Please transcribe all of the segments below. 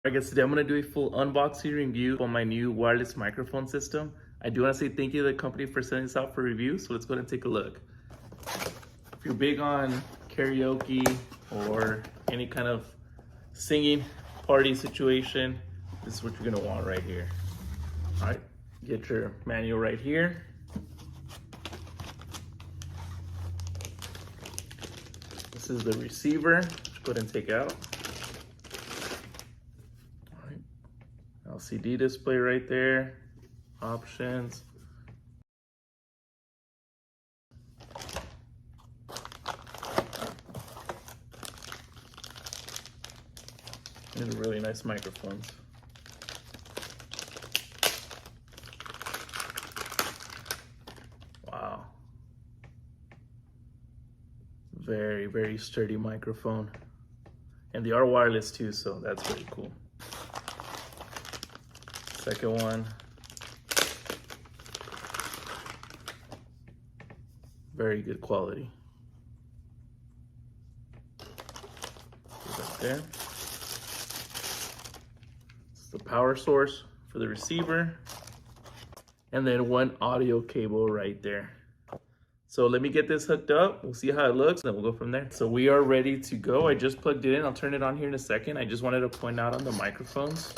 Alright guys, today I'm going to do a full unboxing review on my new wireless microphone system. I do want to say thank you to the company for sending this out for review, so let's go ahead and take a look. If you're big on karaoke or any kind of singing party situation, this is what you're going to want right here. Alright, get your manual right here. This is the receiver, let's go ahead and take out. LCD display right there, options. And really nice microphones. Wow. Very, very sturdy microphone. And they are wireless too, so that's very cool. Second one, very good quality. Right there. It's the power source for the receiver, and then one audio cable right there. So let me get this hooked up. We'll see how it looks, and then we'll go from there. So we are ready to go. I just plugged it in. I'll turn it on here in a second. I just wanted to point out on the microphones,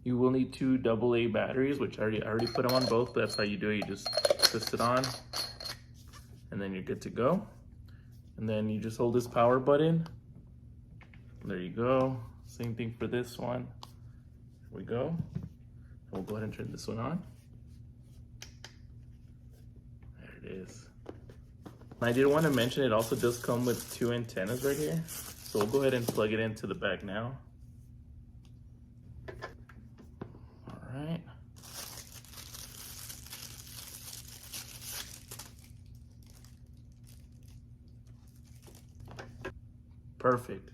you will need two AA batteries, which I already put them on both, but that's how you do it. You just twist it on, and then you're good to go. And then you just hold this power button. There you go. Same thing for this one. Here we go. We'll go ahead and turn this one on. There it is. I did want to mention it also does come with two antennas right here. So we'll go ahead and plug it into the back now. Right. Perfect.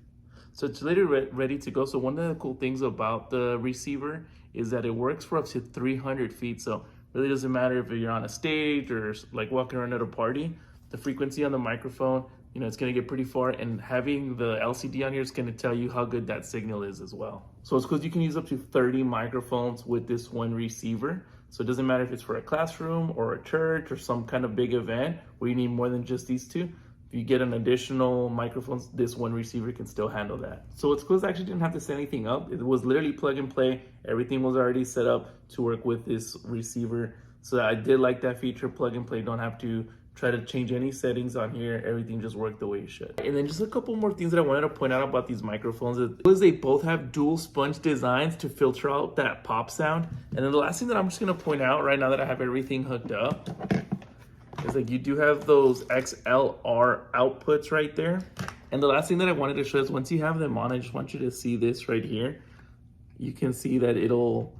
So it's literally ready to go. So one of the cool things about the receiver is that it works for up to 300 feet. So it really doesn't matter if you're on a stage or like walking around at a party, the frequency on the microphone, you know, it's going to get pretty far, and having the LCD on here is going to tell you how good that signal is as well. So it's because you can use up to 30 microphones with this one receiver. So it doesn't matter if it's for a classroom or a church or some kind of big event where you need more than just these two. If you get an additional microphones, this one receiver can still handle that. So it's because I actually didn't have to set anything up. It was literally plug and play. Everything was already set up to work with this receiver. So I did like that feature, plug and play. Don't have to try to change any settings on here. Everything just worked the way it should. And then just a couple more things that I wanted to point out about these microphones is they both have dual sponge designs to filter out that pop sound. And then the last thing that I'm just gonna point out right now that I have everything hooked up is like you do have those XLR outputs right there. And the last thing that I wanted to show is once you have them on, I just want you to see this right here. You can see that it'll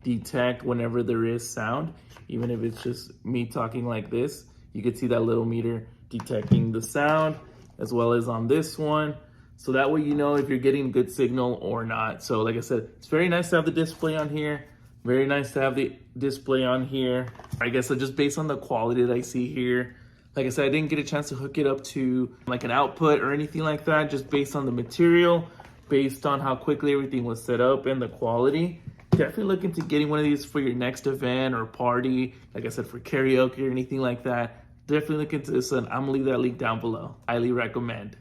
detect whenever there is sound, even if it's just me talking like this. You can see that little meter detecting the sound, as well as on this one. So that way you know if you're getting good signal or not. So like I said, it's very nice to have the display on here. Very nice to have the display on here. I guess so just based on the quality that I see here, like I said, I didn't get a chance to hook it up to like an output or anything like that, just based on the material, based on how quickly everything was set up and the quality. Definitely look into getting one of these for your next event or party, like I said, for karaoke or anything like that. Definitely look into this, and I'm gonna leave that link down below. Highly recommend.